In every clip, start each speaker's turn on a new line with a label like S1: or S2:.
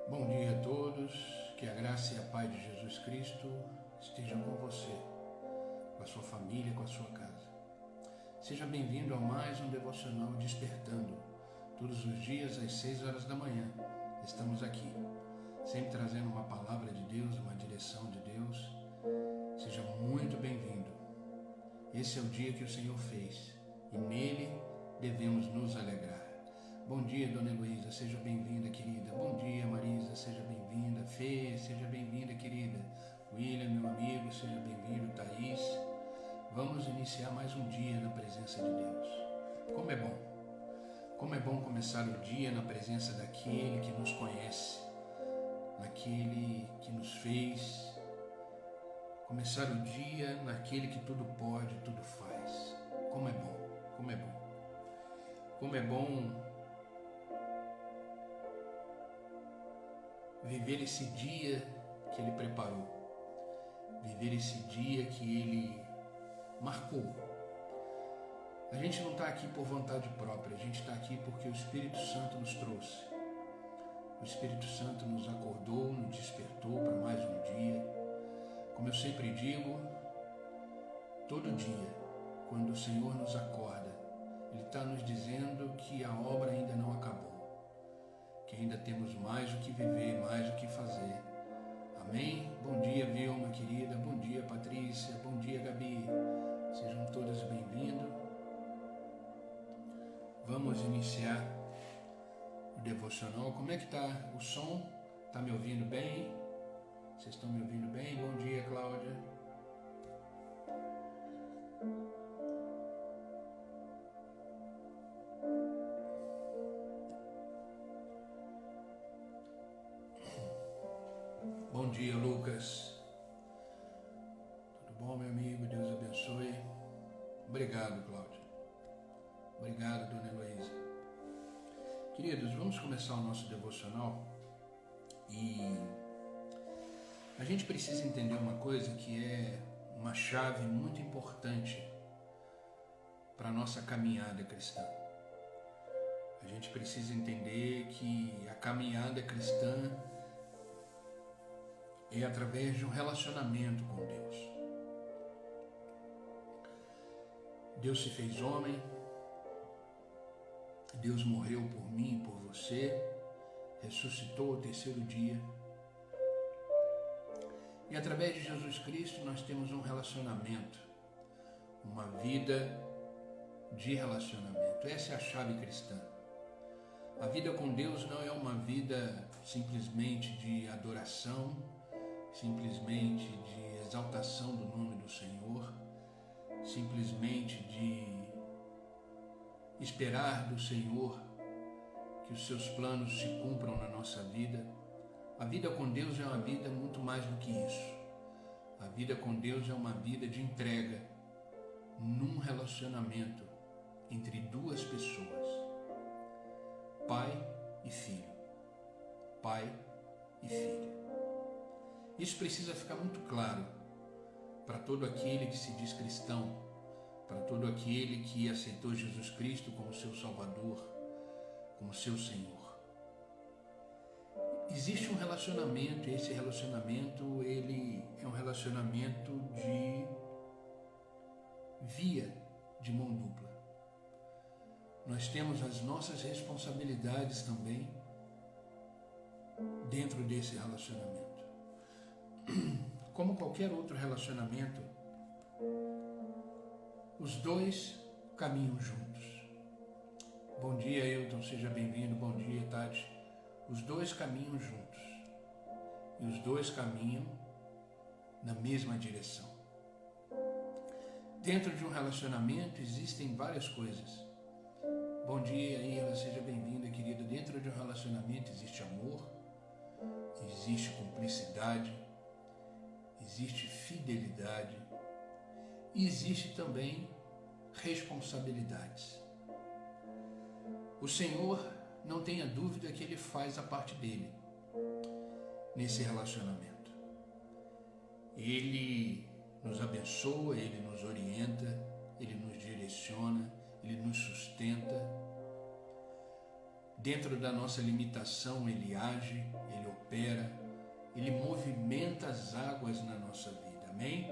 S1: Bom dia a todos, que a graça e a paz de Jesus Cristo estejam com você, com a sua família, com a sua casa. Seja bem-vindo a mais um devocional Despertando, todos os dias às 6 horas da manhã. Estamos aqui, sempre trazendo uma palavra de Deus, uma direção de Deus. Seja muito bem-vindo. Esse é o dia que o Senhor fez e nele devemos nos alegrar. Bom dia, Dona Heloísa, seja bem-vinda, querida. Bom dia, Marisa, seja bem-vinda. Fê, seja bem-vinda, querida. William, meu amigo, seja bem-vindo. Thaís. Vamos iniciar mais um dia na presença de Deus. Como é bom. Como é bom começar o dia na presença daquele que nos conhece, naquele que nos fez. Começar o dia naquele que tudo pode, tudo faz. Como é bom, como é bom. Como é bom viver esse dia que Ele preparou, viver esse dia que Ele marcou. A gente não está aqui por vontade própria, a gente está aqui porque o Espírito Santo nos trouxe. O Espírito Santo nos acordou, nos despertou para mais um dia. Como eu sempre digo, todo dia, quando o Senhor nos acorda, Ele está nos dizendo que a obra ainda não acabou, que ainda temos mais o que viver, mais o que fazer. Amém? Bom dia, Vilma, querida. Bom dia, Patrícia. Bom dia, Gabi. Sejam todas bem-vindos. Vamos iniciar o devocional. Como é que está o som? Está me ouvindo bem? Vocês estão me ouvindo bem? Bom dia, Cláudia. Bom dia, Lucas. Tudo bom, meu amigo? Deus abençoe. Obrigado, Cláudia. Obrigado, Dona Heloísa. Queridos, vamos começar o nosso devocional e a gente precisa entender uma coisa que é uma chave muito importante para a nossa caminhada cristã. A gente precisa entender que a caminhada cristã é através de um relacionamento com Deus. Deus se fez homem, Deus morreu por mim e por você, ressuscitou ao terceiro dia. E através de Jesus Cristo nós temos um relacionamento, uma vida de relacionamento. Essa é a chave cristã. A vida com Deus não é uma vida simplesmente de adoração, simplesmente de exaltação do nome do Senhor, simplesmente de esperar do Senhor que os seus planos se cumpram na nossa vida. A vida com Deus é uma vida muito mais do que isso. A vida com Deus é uma vida de entrega num relacionamento entre duas pessoas, pai e filho, pai e filho. Isso precisa ficar muito claro para todo aquele que se diz cristão, para todo aquele que aceitou Jesus Cristo como seu Salvador, como seu Senhor. Existe um relacionamento, e esse relacionamento ele é um relacionamento de via de mão dupla. Nós temos as nossas responsabilidades também dentro desse relacionamento. Como qualquer outro relacionamento, os dois caminham juntos. Bom dia, Hilton, seja bem-vindo. Bom dia, Tati. Os dois caminham juntos. E os dois caminham na mesma direção. Dentro de um relacionamento existem várias coisas. Bom dia, Ila, seja bem-vinda, querida. Dentro de um relacionamento existe amor, existe cumplicidade, existe fidelidade e existe também responsabilidades. O Senhor, não tenha dúvida que Ele faz a parte dele nesse relacionamento. Ele nos abençoa, Ele nos orienta, Ele nos direciona, Ele nos sustenta. Dentro da nossa limitação, Ele age, Ele opera, Ele movimenta as águas na nossa vida, amém?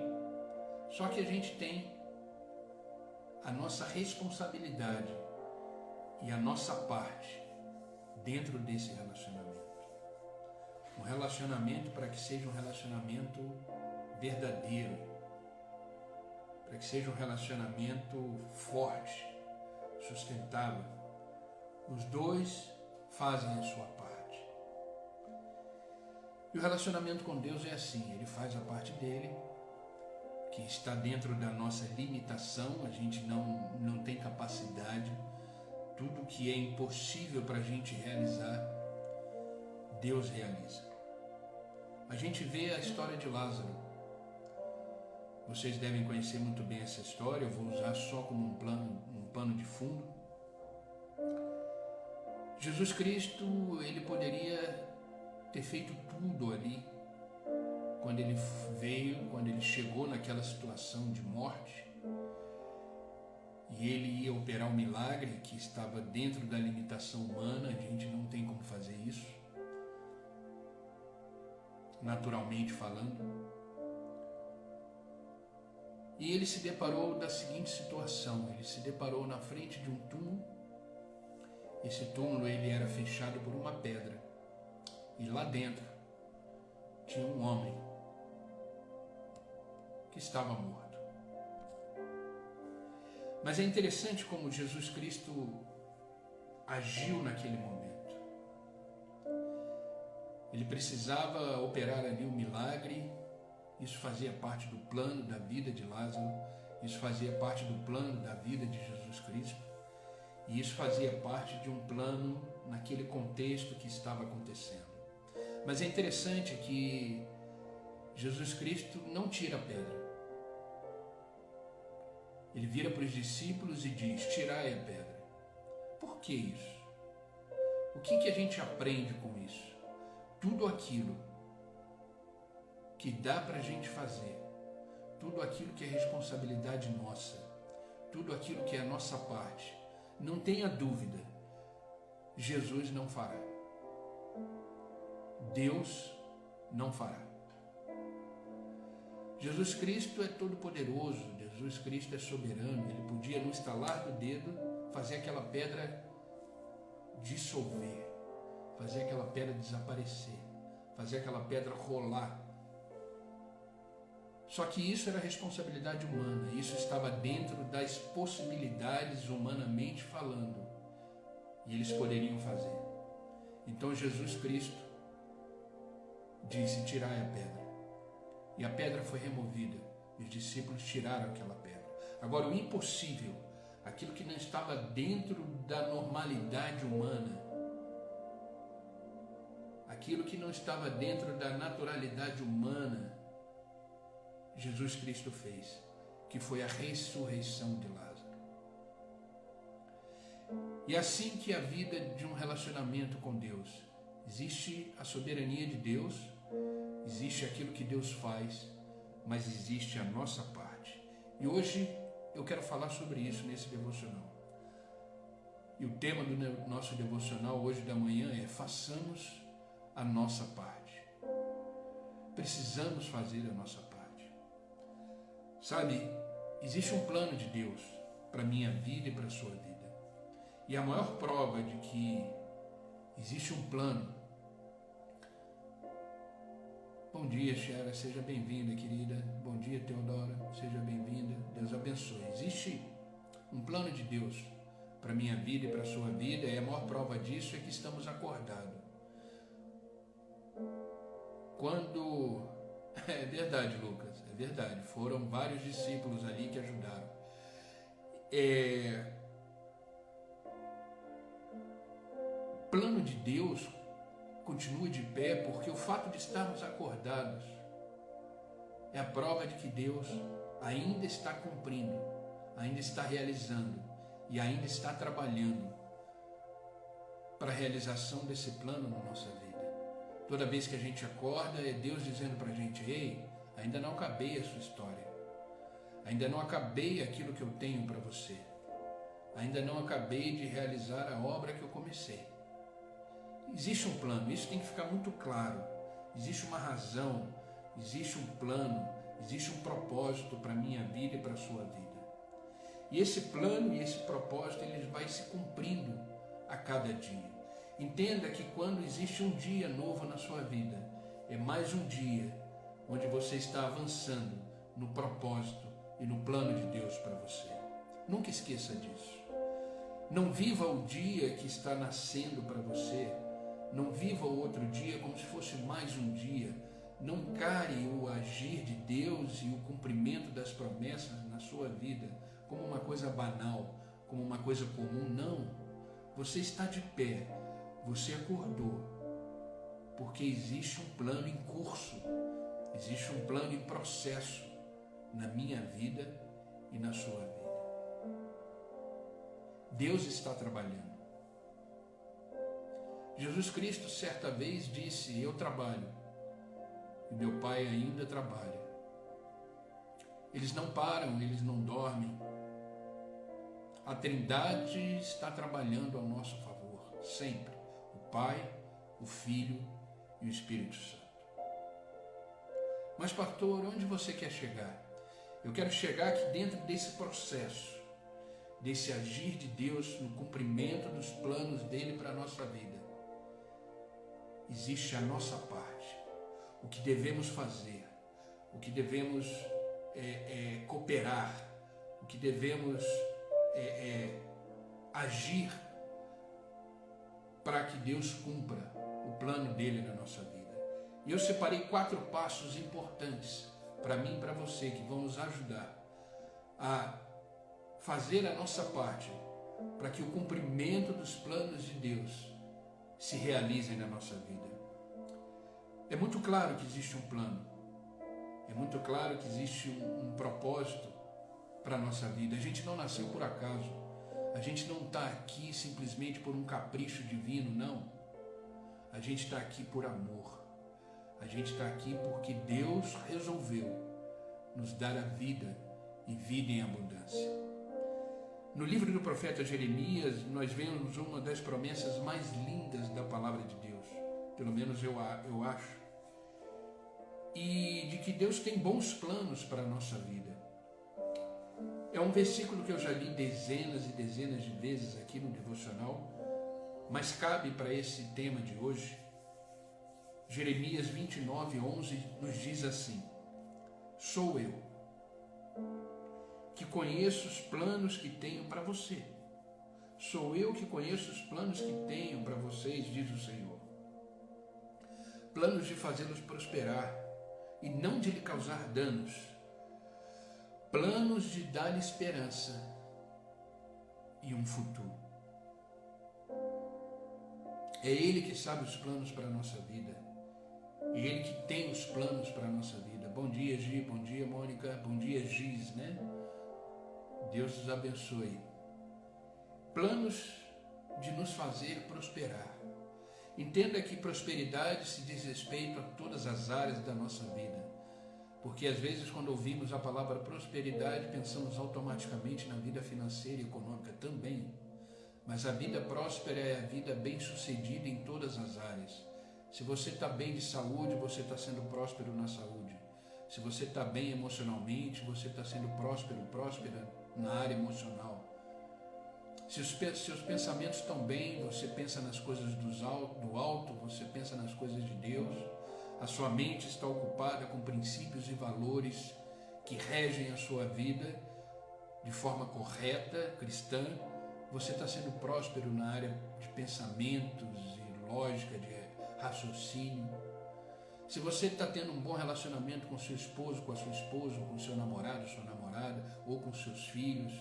S1: Só que a gente tem a nossa responsabilidade e a nossa parte dentro desse relacionamento. Um relacionamento, para que seja um relacionamento verdadeiro, para que seja um relacionamento forte, sustentável, os dois fazem a sua parte. E o relacionamento com Deus é assim, Ele faz a parte dele, que está dentro da nossa limitação, a gente não tem capacidade, tudo que é impossível para a gente realizar, Deus realiza. A gente vê a história de Lázaro. Vocês devem conhecer muito bem essa história, eu vou usar só como um pano de fundo. Jesus Cristo, Ele poderia ter feito tudo ali, quando Ele veio, quando Ele chegou naquela situação de morte, e Ele ia operar um milagre que estava dentro da limitação humana, a gente não tem como fazer isso, naturalmente falando. E Ele se deparou da seguinte situação, Ele se deparou na frente de um túmulo. Esse túmulo ele era fechado por uma pedra, e lá dentro tinha um homem que estava morto. Mas é interessante como Jesus Cristo agiu naquele momento. Ele precisava operar ali um milagre, isso fazia parte do plano da vida de Lázaro, isso fazia parte do plano da vida de Jesus Cristo, e isso fazia parte de um plano naquele contexto que estava acontecendo. Mas é interessante que Jesus Cristo não tira a pedra. Ele vira para os discípulos e diz: tirai a pedra. Por que isso? O que a gente aprende com isso? Tudo aquilo que dá para a gente fazer, tudo aquilo que é responsabilidade nossa, tudo aquilo que é a nossa parte, não tenha dúvida, Jesus não fará. Deus não fará. Jesus Cristo é todo poderoso, Jesus Cristo é soberano, Ele podia no estalar do dedo fazer aquela pedra dissolver, fazer aquela pedra desaparecer, fazer aquela pedra rolar. Só que isso era responsabilidade humana, isso estava dentro das possibilidades humanamente falando, e eles poderiam fazer. Então Jesus Cristo disse: tirai a pedra. E a pedra foi removida, e os discípulos tiraram aquela pedra. Agora, o impossível, aquilo que não estava dentro da normalidade humana, aquilo que não estava dentro da naturalidade humana, Jesus Cristo fez, que foi a ressurreição de Lázaro. E assim que a vida de um relacionamento com Deus, existe a soberania de Deus, existe aquilo que Deus faz, mas existe a nossa parte. E hoje eu quero falar sobre isso nesse devocional. E o tema do nosso devocional hoje da manhã é: façamos a nossa parte. Precisamos fazer a nossa parte. Sabe, existe um plano de Deus para a minha vida e para a sua vida. E a maior prova de que existe um plano. Bom dia, Xera, seja bem-vinda, querida. Bom dia, Teodora, seja bem-vinda. Deus abençoe. Existe um plano de Deus para a minha vida e para a sua vida, e a maior prova disso é que estamos acordados. Quando... É verdade, Lucas, é verdade. Foram vários discípulos ali que ajudaram. O plano de Deus continua de pé, porque o fato de estarmos acordados é a prova de que Deus ainda está cumprindo, ainda está realizando e ainda está trabalhando para a realização desse plano na nossa vida. Toda vez que a gente acorda, é Deus dizendo para a gente: ei, ainda não acabei a sua história, ainda não acabei aquilo que eu tenho para você, ainda não acabei de realizar a obra que eu comecei. Existe um plano, isso tem que ficar muito claro. Existe uma razão, existe um plano, existe um propósito para a minha vida e para a sua vida. E esse plano e esse propósito, ele vai se cumprindo a cada dia. Entenda que quando existe um dia novo na sua vida, é mais um dia onde você está avançando no propósito e no plano de Deus para você. Nunca esqueça disso. Não viva o dia que está nascendo para você. Não viva o outro dia como se fosse mais um dia. Não encare o agir de Deus e o cumprimento das promessas na sua vida como uma coisa banal, como uma coisa comum. Não. Você está de pé. Você acordou. Porque existe um plano em curso. Existe um plano em processo na minha vida e na sua vida. Deus está trabalhando. Jesus Cristo certa vez disse: eu trabalho e meu Pai ainda trabalha. Eles não param, eles não dormem. A Trindade está trabalhando ao nosso favor, sempre. O Pai, o Filho e o Espírito Santo. Mas, pastor, onde você quer chegar? Eu quero chegar que dentro desse processo, desse agir de Deus no cumprimento dos planos dele para a nossa vida, existe a nossa parte, o que devemos fazer, o que devemos cooperar, o que devemos agir para que Deus cumpra o plano dele na nossa vida. E eu separei 4 passos importantes para mim e para você, que vão nos ajudar a fazer a nossa parte para que o cumprimento dos planos de Deus se realize na nossa vida. É muito claro que existe um plano, é muito claro que existe um propósito para a nossa vida. A gente não nasceu por acaso, a gente não está aqui simplesmente por um capricho divino, não. A gente está aqui por amor, a gente está aqui porque Deus resolveu nos dar a vida e vida em abundância. No livro do profeta Jeremias, nós vemos uma das promessas mais lindas da palavra de Deus, pelo menos eu acho, e de que Deus tem bons planos para a nossa vida. É um versículo que eu já li dezenas e dezenas de vezes aqui no devocional, mas cabe para esse tema de hoje. Jeremias 29:11 nos diz assim: sou eu que conheço os planos que tenho para você. Sou eu que conheço os planos que tenho para vocês, diz o Senhor. Planos de fazê-los prosperar e não de lhe causar danos. Planos de dar esperança e um futuro. É Ele que sabe os planos para a nossa vida. É Ele que tem os planos para a nossa vida. Bom dia, Gi. Bom dia, Mônica. Bom dia, Giz, né? Deus nos abençoe. Planos de nos fazer prosperar. Entenda que prosperidade se diz respeito a todas as áreas da nossa vida. Porque às vezes quando ouvimos a palavra prosperidade, pensamos automaticamente na vida financeira e econômica também. Mas a vida próspera é a vida bem-sucedida em todas as áreas. Se você está bem de saúde, você está sendo próspero na saúde. Se você está bem emocionalmente, você está sendo próspera na área emocional. Se os seus pensamentos estão bem, você pensa nas coisas do alto, você pensa nas coisas de Deus. A sua mente está ocupada com princípios e valores que regem a sua vida de forma correta, cristã. Você está sendo próspero na área de pensamentos e lógica, de raciocínio. Se você está tendo um bom relacionamento com seu esposo, com a sua esposa, com seu namorado, sua namorada, ou com seus filhos,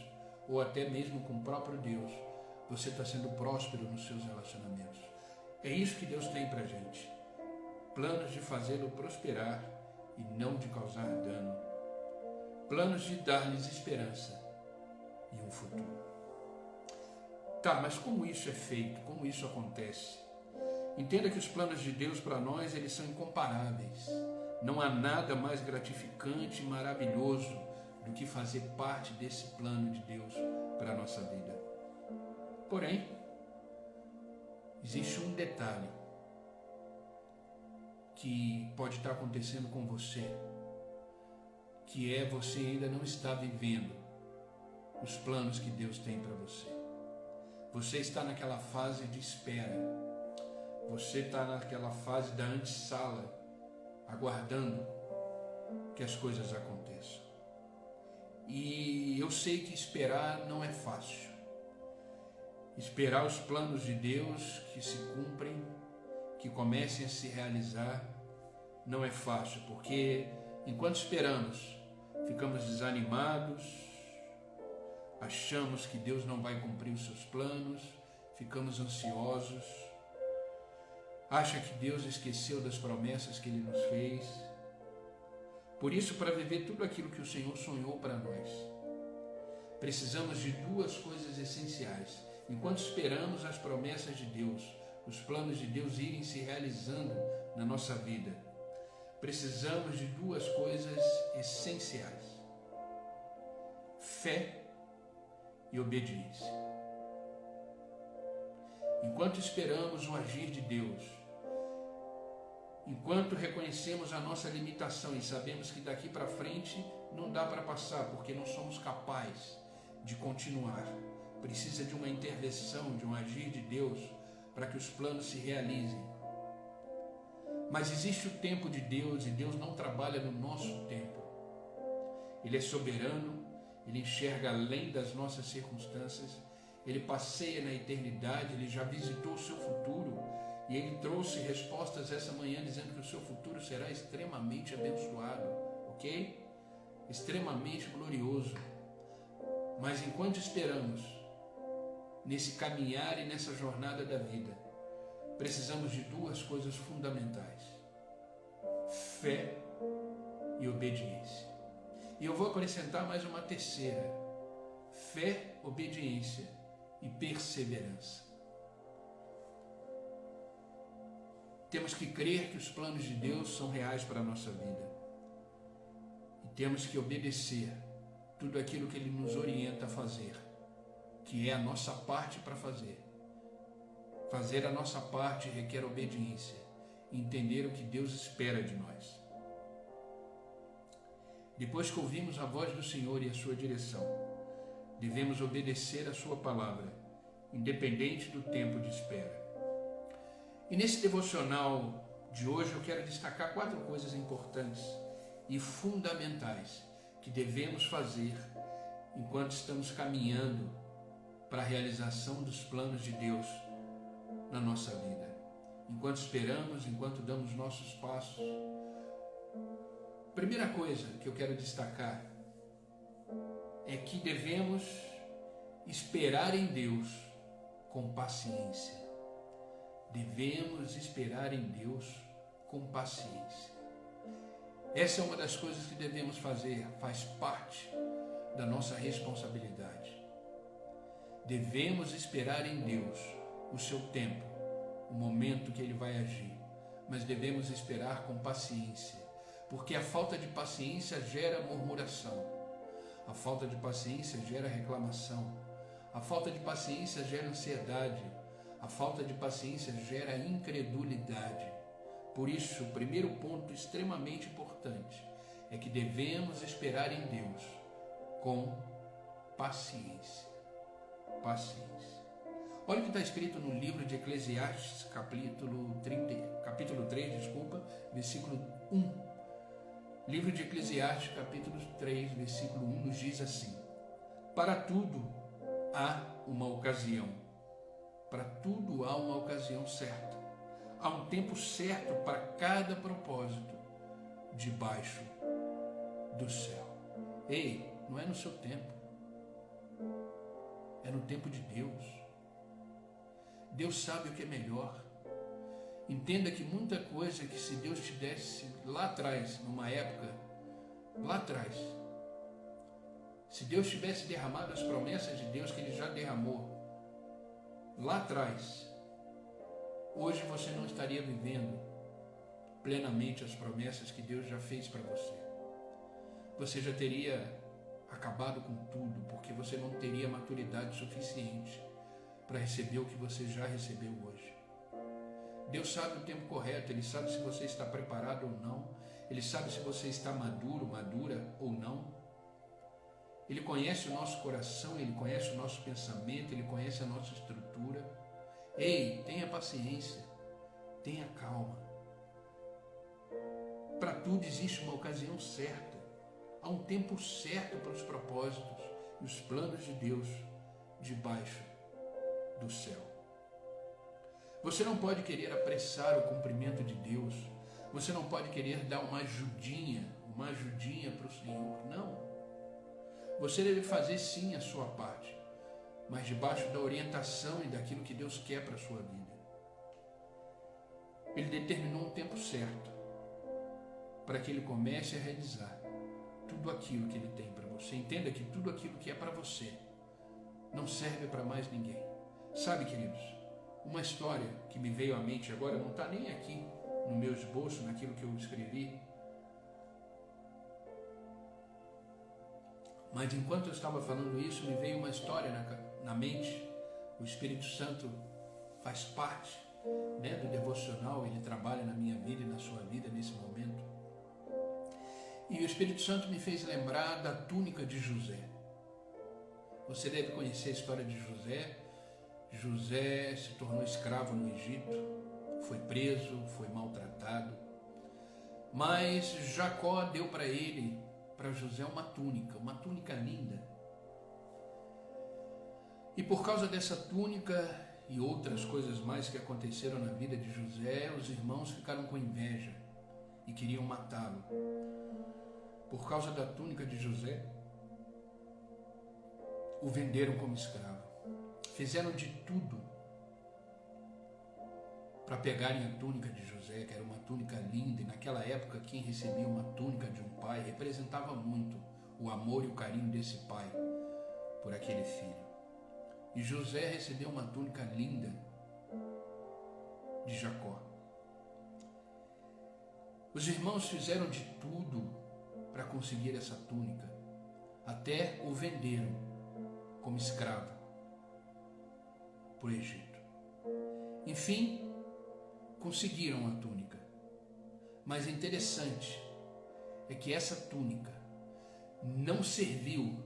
S1: ou até mesmo com o próprio Deus, você está sendo próspero nos seus relacionamentos. É isso que Deus tem para a gente. Planos de fazê-lo prosperar e não de causar dano. Planos de dar-lhes esperança e um futuro. Tá, mas como isso é feito? Como isso acontece? Entenda que os planos de Deus para nós, eles são incomparáveis. Não há nada mais gratificante e maravilhoso do que fazer parte desse plano de Deus para a nossa vida. Porém, existe um detalhe. que pode estar acontecendo com você, que é você ainda não está vivendo os planos que Deus tem para você. Você está naquela fase de espera, você está naquela fase da antessala, aguardando que as coisas aconteçam. E eu sei que esperar não é fácil. Esperar os planos de Deus que se cumprem, que comecem a se realizar, não é fácil, porque enquanto esperamos, ficamos desanimados, achamos que Deus não vai cumprir os seus planos, ficamos ansiosos, acha que Deus esqueceu das promessas que Ele nos fez. Por isso, para viver tudo aquilo que o Senhor sonhou para nós, precisamos de duas coisas essenciais. Enquanto esperamos as promessas de Deus, os planos de Deus irem se realizando na nossa vida, precisamos de duas coisas essenciais: fé e obediência. Enquanto esperamos o agir de Deus, enquanto reconhecemos a nossa limitação e sabemos que daqui para frente não dá para passar, porque não somos capazes de continuar, precisa de uma intervenção, de um agir de Deus para que os planos se realizem. Mas existe o tempo de Deus e Deus não trabalha no nosso tempo. Ele é soberano, Ele enxerga além das nossas circunstâncias, Ele passeia na eternidade, Ele já visitou o seu futuro e Ele trouxe respostas essa manhã dizendo que o seu futuro será extremamente abençoado, ok? Extremamente glorioso. Mas enquanto esperamos, nesse caminhar e nessa jornada da vida, precisamos de duas coisas fundamentais: fé e obediência. E eu vou acrescentar mais uma terceira: fé, obediência e perseverança. Temos que crer que os planos de Deus são reais para a nossa vida. E temos que obedecer tudo aquilo que Ele nos orienta a fazer, que é a nossa parte para fazer. Fazer a nossa parte requer obediência, entender o que Deus espera de nós. Depois que ouvimos a voz do Senhor e a sua direção, devemos obedecer a sua palavra, independente do tempo de espera. E nesse devocional de hoje eu quero destacar 4 coisas importantes e fundamentais que devemos fazer enquanto estamos caminhando para a realização dos planos de Deus na nossa vida. Enquanto esperamos, enquanto damos nossos passos. Primeira coisa que eu quero destacar é que devemos esperar em Deus com paciência. Devemos esperar em Deus com paciência. Essa é uma das coisas que devemos fazer, faz parte da nossa responsabilidade. Devemos esperar em Deus o seu tempo, o momento que Ele vai agir, mas devemos esperar com paciência, porque a falta de paciência gera murmuração, a falta de paciência gera reclamação, a falta de paciência gera ansiedade, a falta de paciência gera incredulidade. Por isso, o primeiro ponto extremamente importante é que devemos esperar em Deus com paciência. Paciência. Olha o que está escrito no livro de Eclesiastes, capítulo 3, versículo 1. Livro de Eclesiastes, capítulo 3, versículo 1, nos diz assim: para tudo há uma ocasião. Para tudo há uma ocasião certa. Há um tempo certo para cada propósito debaixo do céu. Ei, não é no seu tempo. É no tempo de Deus. Deus sabe o que é melhor. Entenda que muita coisa que se Deus te desse lá atrás, numa época, lá atrás, se Deus tivesse derramado as promessas de Deus que Ele já derramou lá atrás, hoje você não estaria vivendo plenamente as promessas que Deus já fez para você. Você já teria acabado com tudo, porque você não teria maturidade suficiente para receber o que você já recebeu hoje. Deus sabe o tempo correto, Ele sabe se você está preparado ou não, Ele sabe se você está maduro, madura ou não. Ele conhece o nosso coração, Ele conhece o nosso pensamento, Ele conhece a nossa estrutura. Ei, tenha paciência, tenha calma. Para tudo existe uma ocasião certa, há um tempo certo para os propósitos e os planos de Deus debaixo do céu. Você não pode querer apressar o cumprimento de Deus, você não pode querer dar uma ajudinha para o Senhor, não. Você deve fazer sim a sua parte, mas debaixo da orientação e daquilo que Deus quer para a sua vida. Ele determinou um tempo certo para que Ele comece a realizar tudo aquilo que Ele tem para você. Entenda que tudo aquilo que é para você não serve para mais ninguém. Sabe, queridos, uma história que me veio à mente agora, não está nem aqui no meu esboço, naquilo que eu escrevi, mas enquanto eu estava falando isso, me veio uma história na mente. O Espírito Santo faz parte, do devocional, ele trabalha na minha vida e na sua vida nesse momento. E o Espírito Santo me fez lembrar da túnica de José. Você deve conhecer a história de José. José se tornou escravo no Egito, foi preso, foi maltratado, mas Jacó deu para José uma túnica linda. E por causa dessa túnica e outras coisas mais que aconteceram na vida de José, os irmãos ficaram com inveja e queriam matá-lo. Por causa da túnica de José, o venderam como escravo. Fizeram de tudo para pegarem a túnica de José, que era uma túnica linda, e naquela época quem recebia uma túnica de um pai representava muito o amor e o carinho desse pai por aquele filho. E José recebeu uma túnica linda de Jacó. Os irmãos fizeram de tudo para conseguir essa túnica, até o venderam como escravo para o Egito. Enfim, conseguiram a túnica. Mas é interessante é que essa túnica não serviu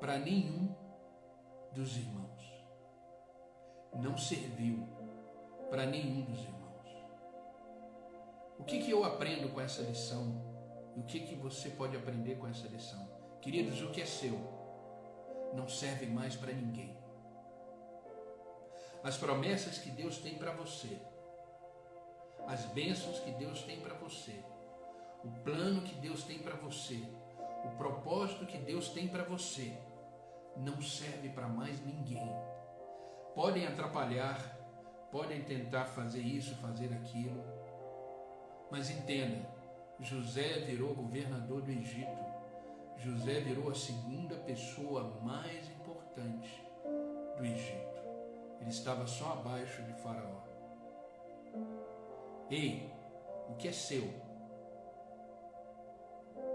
S1: para nenhum dos irmãos. Não serviu para nenhum dos irmãos. O que eu aprendo com essa lição? E o que você pode aprender com essa lição? Queridos, o que é seu não serve mais para ninguém. As promessas que Deus tem para você, as bênçãos que Deus tem para você, o plano que Deus tem para você, o propósito que Deus tem para você, não serve para mais ninguém. Podem atrapalhar, podem tentar fazer isso, fazer aquilo, mas entenda, José virou governador do Egito. José virou a segunda pessoa mais importante do Egito. Ele estava só abaixo de Faraó. Ei, o que é seu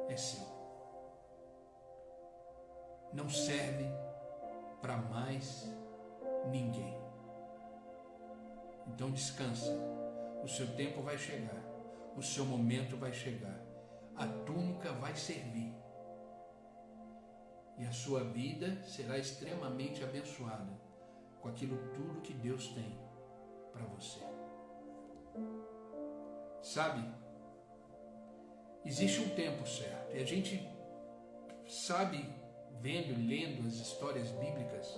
S1: é seu. Não serve para mais ninguém. Então descansa. O seu tempo vai chegar. O seu momento vai chegar. A túnica vai servir. E a sua vida será extremamente abençoada com aquilo tudo que Deus tem para você. Sabe, existe um tempo certo, e a gente sabe, vendo e lendo as histórias bíblicas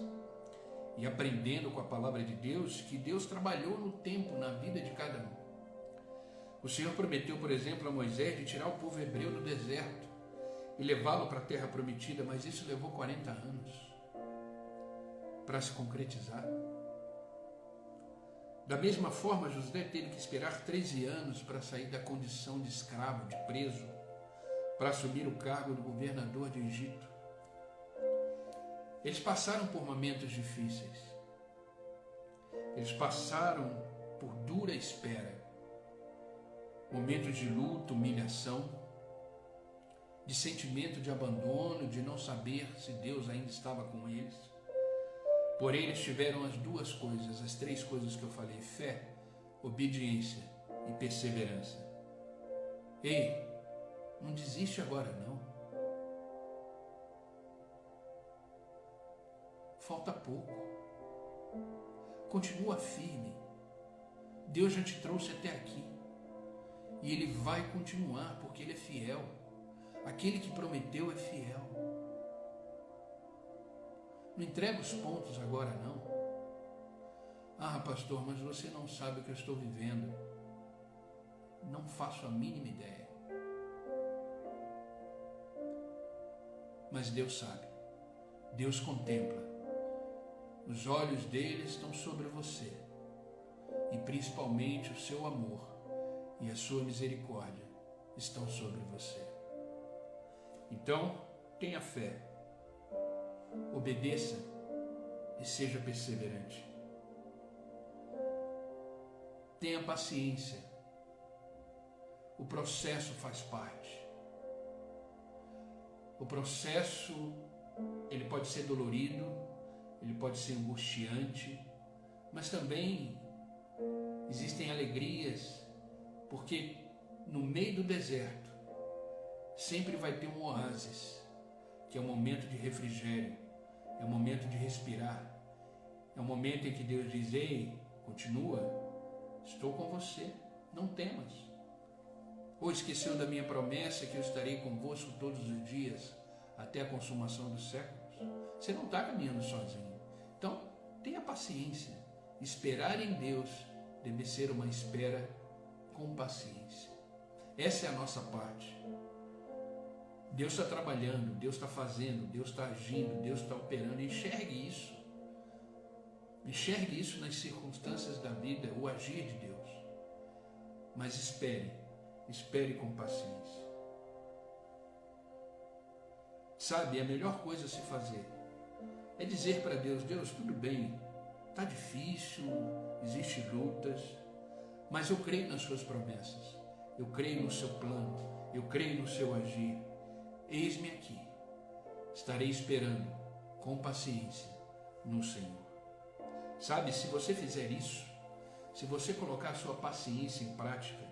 S1: e aprendendo com a palavra de Deus, que Deus trabalhou no tempo, na vida de cada um. O Senhor prometeu, por exemplo, a Moisés de tirar o povo hebreu do deserto e levá-lo para a terra prometida, mas isso levou 40 anos para se concretizar. Da mesma forma, José teve que esperar 13 anos para sair da condição de escravo, de preso, para assumir o cargo do governador do Egito. Eles passaram por momentos difíceis. Eles passaram por dura espera. Momentos de luto, humilhação, de sentimento de abandono, de não saber se Deus ainda estava com eles. Porém, eles tiveram as duas coisas, as três coisas que eu falei: fé, obediência e perseverança. Ei, não desiste agora não. Falta pouco. Continua firme. Deus já te trouxe até aqui. E Ele vai continuar, porque Ele é fiel. Aquele que prometeu é fiel. Não entrega os pontos agora não. Ah, pastor, mas você não sabe o que eu estou vivendo. Não faço a mínima ideia. Mas Deus sabe. Deus contempla. Os olhos dele estão sobre você. E principalmente o seu amor e a sua misericórdia estão sobre você. Então, tenha fé. Obedeça e seja perseverante. Tenha paciência. O processo faz parte. O processo, ele pode ser dolorido, ele pode ser angustiante, mas também existem alegrias, porque no meio do deserto sempre vai ter um oásis, que é um momento de refrigério, é um momento de respirar, é um momento em que Deus diz: ei, continua, estou com você, não temas. Ou esqueceu da minha promessa que eu estarei convosco todos os dias até a consumação dos séculos? Você não está caminhando sozinho. Então, tenha paciência. Esperar em Deus deve ser uma espera com paciência. Essa é a nossa parte. Deus está trabalhando, Deus está fazendo, Deus está agindo, Deus está operando. Enxergue isso. Enxergue isso nas circunstâncias da vida, o agir de Deus. Mas espere com paciência. Sabe, a melhor coisa a se fazer é dizer para Deus: Deus, tudo bem, está difícil, existem lutas, mas eu creio nas suas promessas, eu creio no seu plano, eu creio no seu agir. Eis-me aqui, estarei esperando com paciência no Senhor. Sabe, se você fizer isso, se você colocar a sua paciência em prática,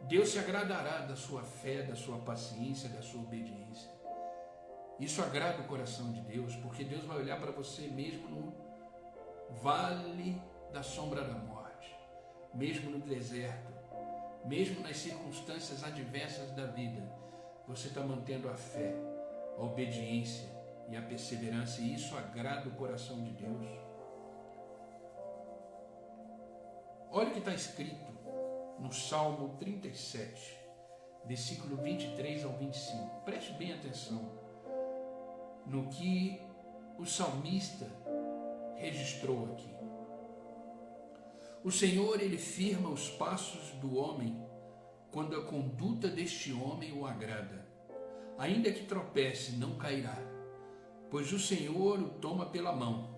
S1: Deus se agradará da sua fé, da sua paciência, da sua obediência. Isso agrada o coração de Deus, porque Deus vai olhar para você mesmo no vale da sombra da morte, mesmo no deserto, mesmo nas circunstâncias adversas da vida. Você está mantendo a fé, a obediência e a perseverança, e isso agrada o coração de Deus. Olha o que está escrito no Salmo 37, versículo 23 ao 25. Preste bem atenção no que o salmista registrou aqui. O Senhor, ele firma os passos do homem quando a conduta deste homem o agrada. Ainda que tropece, não cairá, pois o Senhor o toma pela mão.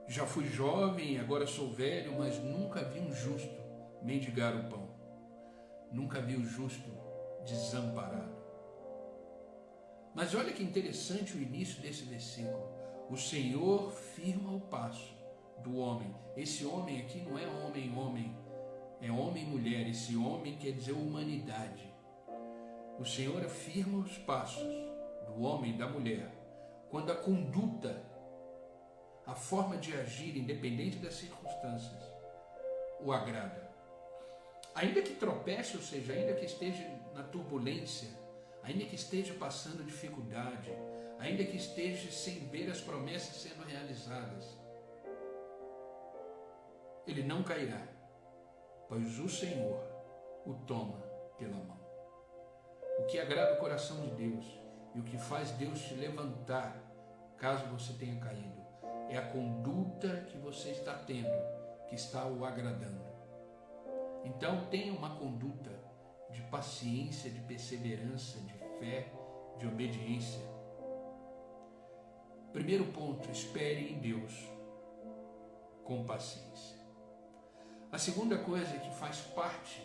S1: Já fui jovem, agora sou velho, mas nunca vi um justo mendigar o pão. Nunca vi o justo desamparado. Mas olha que interessante o início desse versículo. O Senhor firma o passo do homem. Esse homem aqui não é homem, é homem e mulher. Esse homem quer dizer humanidade. O Senhor firma os passos do homem e da mulher quando a conduta, a forma de agir, independente das circunstâncias, o agrada. Ainda que tropece, ou seja, ainda que esteja na turbulência, ainda que esteja passando dificuldade, ainda que esteja sem ver as promessas sendo realizadas, ele não cairá, pois o Senhor o toma pela mão. O que agrada o coração de Deus e o que faz Deus te levantar, caso você tenha caído, é a conduta que você está tendo, que está o agradando. Então tenha uma conduta de paciência, de perseverança, de fé, de obediência. Primeiro ponto, espere em Deus com paciência. A segunda coisa que faz parte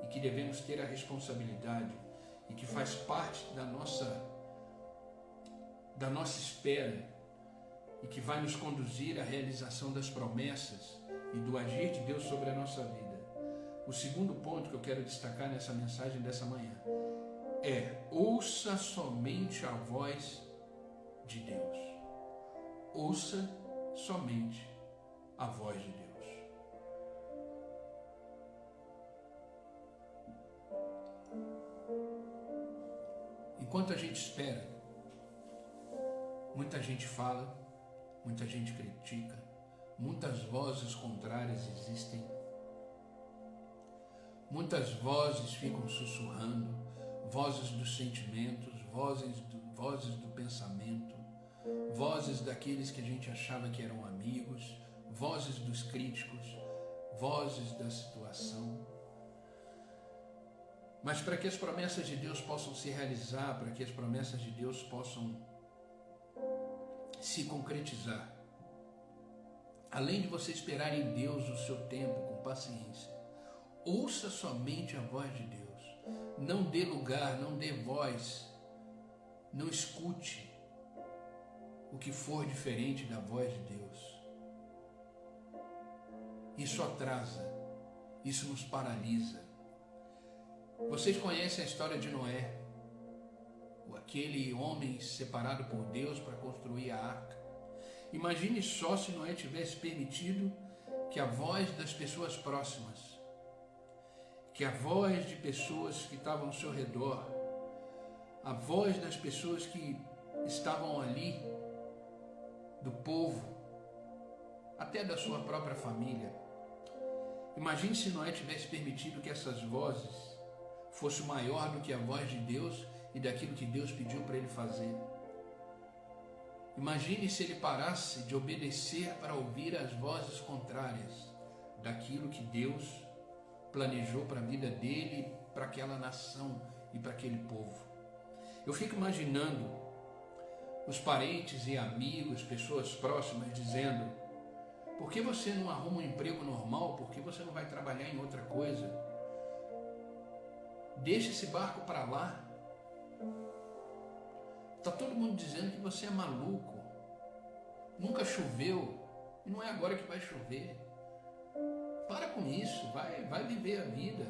S1: e que devemos ter a responsabilidade e que faz parte da nossa espera e que vai nos conduzir à realização das promessas e do agir de Deus sobre a nossa vida. O segundo ponto que eu quero destacar nessa mensagem dessa manhã é: ouça somente a voz de Deus. Ouça somente a voz de Deus. Enquanto a gente espera, muita gente fala, muita gente critica, muitas vozes contrárias existem, muitas vozes ficam sussurrando, vozes dos sentimentos, vozes do pensamento, vozes daqueles que a gente achava que eram amigos, vozes dos críticos, vozes da situação. Mas para que as promessas de Deus possam se realizar, para que as promessas de Deus possam se concretizar, além de você esperar em Deus o seu tempo com paciência, ouça somente a voz de Deus. Não dê lugar, não dê voz, não escute o que for diferente da voz de Deus. Isso atrasa, isso nos paralisa. Vocês conhecem a história de Noé, aquele homem separado por Deus para construir a arca. Imagine só se Noé tivesse permitido que a voz das pessoas próximas, que a voz de pessoas que estavam ao seu redor, a voz das pessoas que estavam ali, do povo, até da sua própria família. Imagine se Noé tivesse permitido que essas vozes fossem maior do que a voz de Deus e daquilo que Deus pediu para ele fazer. Imagine se ele parasse de obedecer para ouvir as vozes contrárias daquilo que Deus planejou para a vida dele, para aquela nação e para aquele povo. Eu fico imaginando os parentes e amigos, pessoas próximas dizendo: por que você não arruma um emprego normal? Por que você não vai trabalhar em outra coisa? Deixa esse barco para lá. Está todo mundo dizendo que você é maluco. Nunca choveu e não é agora que vai chover. Para com isso, vai viver a vida.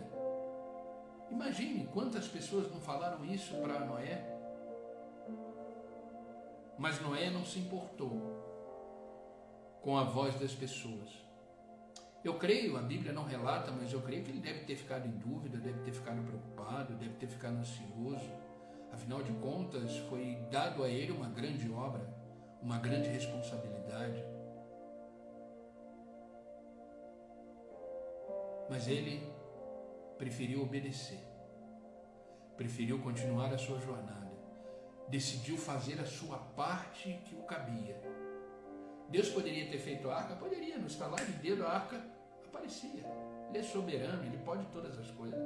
S1: Imagine quantas pessoas não falaram isso para Noé. Mas Noé não se importou com a voz das pessoas. Eu creio, a Bíblia não relata, mas eu creio que ele deve ter ficado em dúvida, deve ter ficado preocupado, deve ter ficado ansioso. Afinal de contas, foi dado a ele uma grande obra, uma grande responsabilidade. Mas ele preferiu obedecer, preferiu continuar a sua jornada, decidiu fazer a sua parte que o cabia. Deus poderia ter feito a arca? Poderia, no estalar de dedo a arca aparecia. Ele é soberano, ele pode todas as coisas.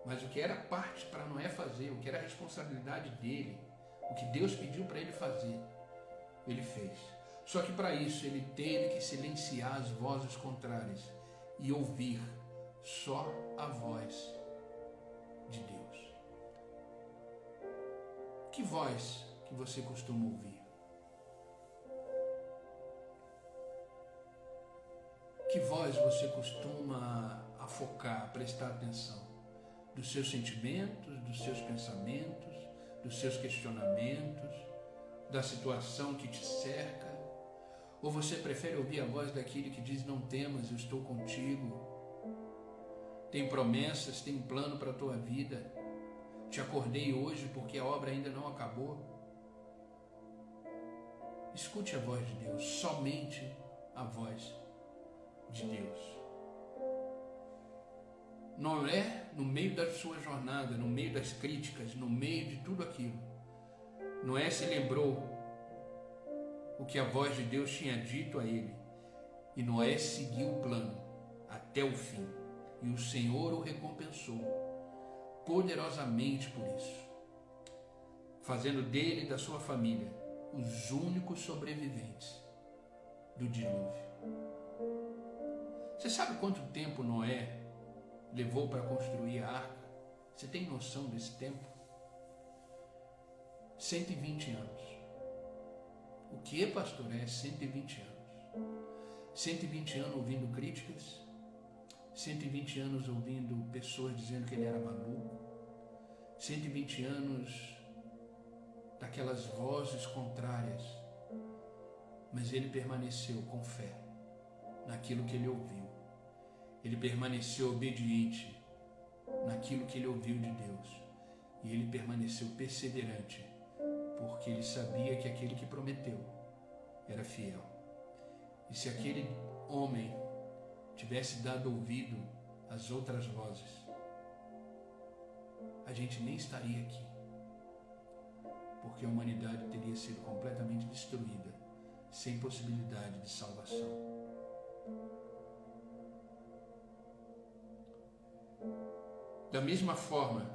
S1: Mas o que era parte para Noé fazer, o que era a responsabilidade dele, o que Deus pediu para ele fazer, ele fez. Só que para isso ele teve que silenciar as vozes contrárias e ouvir só a voz de Deus. Que voz que você costuma ouvir? Que voz você costuma focar, prestar atenção? Dos seus sentimentos, dos seus pensamentos, dos seus questionamentos, da situação que te cerca? Ou você prefere ouvir a voz daquele que diz: não temas, eu estou contigo, tem promessas, tem plano para a tua vida, te acordei hoje porque a obra ainda não acabou? Escute a voz de Deus, somente a voz de Deus. Noé, no meio da sua jornada, no meio das críticas, no meio de tudo aquilo, Noé se lembrou o que a voz de Deus tinha dito a ele, e Noé seguiu o plano até o fim, e o Senhor o recompensou poderosamente por isso, fazendo dele e da sua família os únicos sobreviventes do dilúvio. Você sabe quanto tempo Noé levou para construir a arca? Você tem noção desse tempo? 120 anos. O que, pastor, é 120 anos? 120 anos ouvindo críticas, 120 anos ouvindo pessoas dizendo que ele era maluco, 120 anos daquelas vozes contrárias, mas ele permaneceu com fé naquilo que ele ouviu. Ele permaneceu obediente naquilo que ele ouviu de Deus. E ele permaneceu perseverante, porque ele sabia que aquele que prometeu era fiel. E se aquele homem tivesse dado ouvido às outras vozes, a gente nem estaria aqui, porque a humanidade teria sido completamente destruída, sem possibilidade de salvação. Da mesma forma,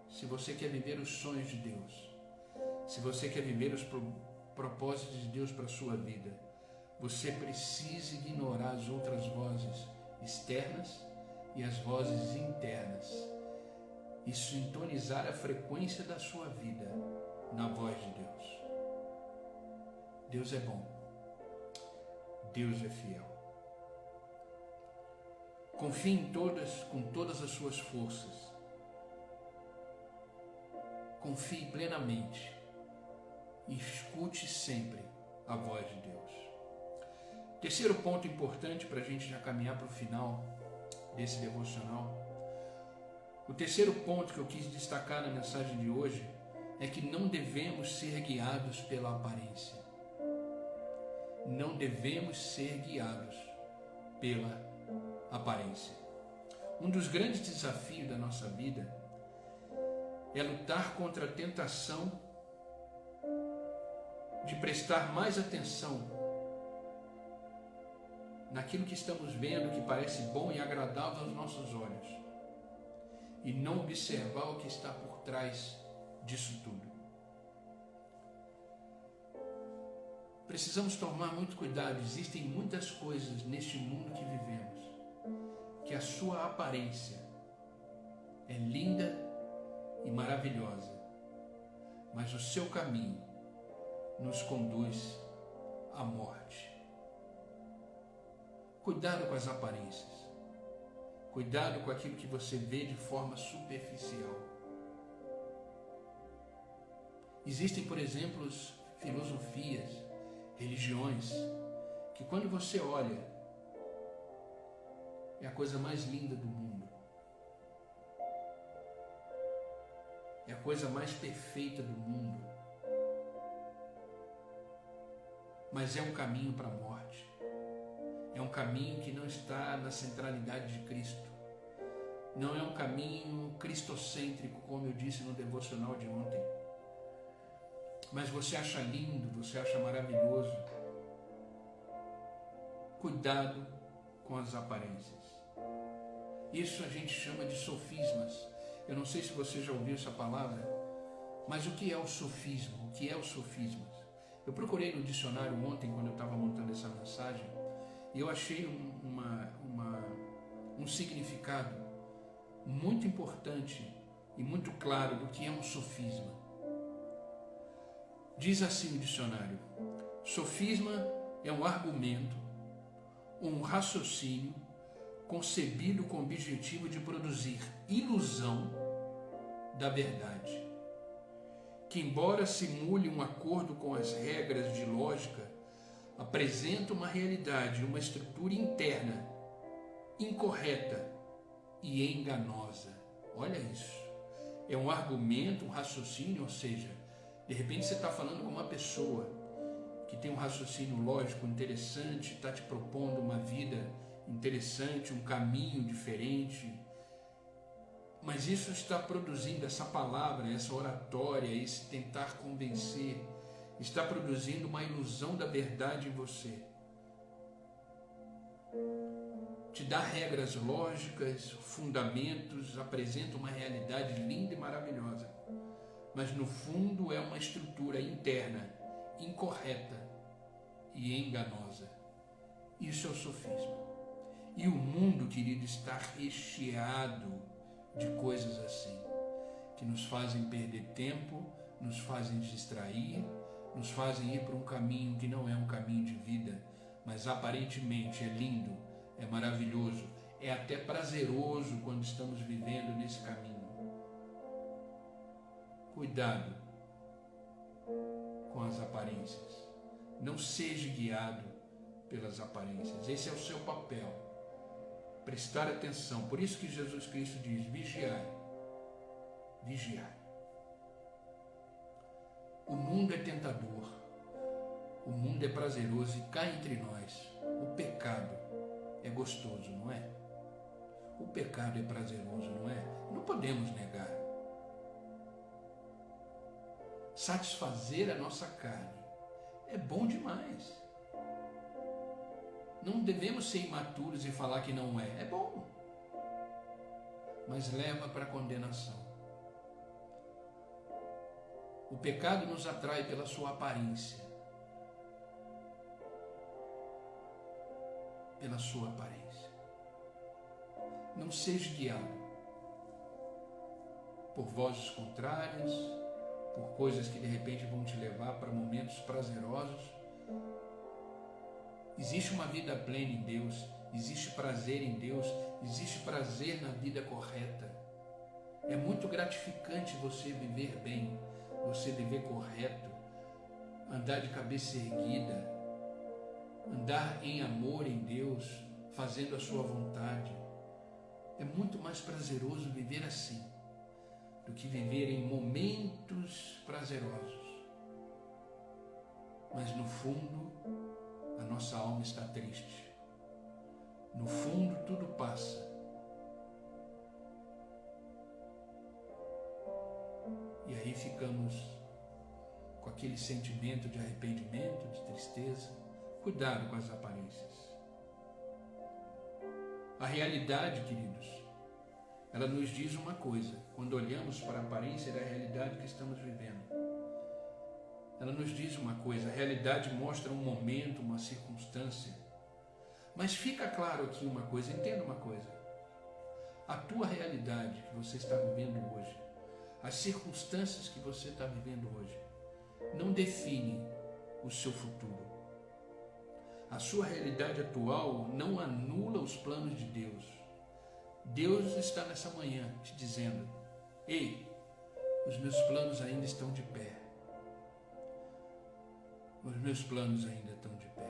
S1: se você quer viver os sonhos de Deus, se você quer viver os propósitos de Deus para a sua vida, você precisa ignorar as outras vozes externas e as vozes internas e sintonizar a frequência da sua vida na voz de Deus. Deus é bom. Deus é fiel. Confie com todas as suas forças. Confie plenamente e escute sempre a voz de Deus. Terceiro ponto importante para a gente já caminhar para o final desse devocional. O terceiro ponto que eu quis destacar na mensagem de hoje é que não devemos ser guiados pela aparência. Não devemos ser guiados pela aparência. Um dos grandes desafios da nossa vida é lutar contra a tentação de prestar mais atenção naquilo que estamos vendo que parece bom e agradável aos nossos olhos e não observar o que está por trás disso tudo. Precisamos tomar muito cuidado. Existem muitas coisas neste mundo que vivemos que a sua aparência é linda e maravilhosa, mas o seu caminho nos conduz à morte. Cuidado com as aparências. Cuidado com aquilo que você vê de forma superficial. Existem, por exemplo, filosofias, religiões, que quando você olha, é a coisa mais linda do mundo. É a coisa mais perfeita do mundo. Mas é um caminho para a morte. É um caminho que não está na centralidade de Cristo. Não é um caminho cristocêntrico, como eu disse no devocional de ontem. Mas você acha lindo, você acha maravilhoso. Cuidado com as aparências. Isso a gente chama de sofismas. Eu não sei se você já ouviu essa palavra, mas o que é o sofismo? O que é o sofismas? Eu procurei no dicionário ontem, quando eu estava montando essa mensagem, e eu achei um significado muito importante e muito claro do que é um sofisma. Diz assim o dicionário: sofisma é um argumento, um raciocínio concebido com o objetivo de produzir ilusão da verdade, que, embora simule um acordo com as regras de lógica, apresenta uma realidade, uma estrutura interna incorreta e enganosa. Olha isso. É um argumento, um raciocínio, ou seja, de repente você está falando com uma pessoa que tem um raciocínio lógico interessante, está te propondo uma vida interessante, um caminho diferente, mas isso está produzindo, essa palavra, essa oratória, esse tentar convencer, está produzindo uma ilusão da verdade em você. Te dá regras lógicas, fundamentos, apresenta uma realidade linda e maravilhosa, mas no fundo é uma estrutura interna, incorreta e enganosa. Isso é o sofisma. E o mundo, querido, está recheado de coisas assim, que nos fazem perder tempo, nos fazem distrair, nos fazem ir para um caminho que não é um caminho de vida, mas aparentemente é lindo, é maravilhoso, é até prazeroso quando estamos vivendo nesse caminho. Cuidado com as aparências. Não seja guiado pelas aparências. Esse é o seu papel. Prestar atenção. Por isso que Jesus Cristo diz: vigiai. Vigiai. O mundo é tentador. O mundo é prazeroso e cá entre nós, o pecado é gostoso, não é? O pecado é prazeroso, não é? Não podemos negar. Satisfazer a nossa carne é bom demais. Não devemos ser imaturos e falar que não é. É bom, mas leva para a condenação. O pecado nos atrai pela sua aparência. Pela sua aparência. Não seja guiado por vozes contrárias, por coisas que de repente vão te levar para momentos prazerosos. Existe uma vida plena em Deus, existe prazer em Deus, existe prazer na vida correta. É muito gratificante você viver bem, você viver correto, andar de cabeça erguida, andar em amor em Deus, fazendo a sua vontade. É muito mais prazeroso viver assim do que viver em momentos prazerosos. Mas no fundo, a nossa alma está triste. No fundo, tudo passa. E aí ficamos com aquele sentimento de arrependimento, de tristeza. Cuidado com as aparências. A realidade, queridos, ela nos diz uma coisa. Quando olhamos para a aparência da realidade que estamos vivendo, ela nos diz uma coisa. A realidade mostra um momento, uma circunstância. Mas fica claro aqui uma coisa, entenda uma coisa. A tua realidade que você está vivendo hoje, as circunstâncias que você está vivendo hoje, não definem o seu futuro. A sua realidade atual não anula os planos de Deus. Deus está nessa manhã te dizendo: ei, os meus planos ainda estão de pé. Os meus planos ainda estão de pé.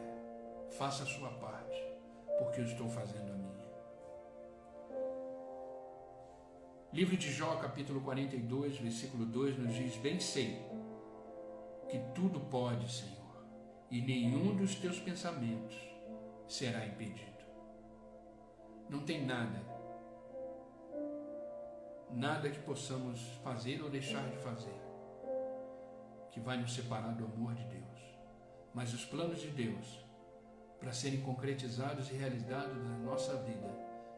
S1: Faça a sua parte, porque eu estou fazendo a minha. Livro de Jó, capítulo 42, versículo 2, nos diz: bem sei que tudo pode, Senhor, e nenhum dos teus pensamentos será impedido. Não tem nada que possamos fazer ou deixar de fazer que vai nos separar do amor de Deus. Mas os planos de Deus, para serem concretizados e realizados na nossa vida,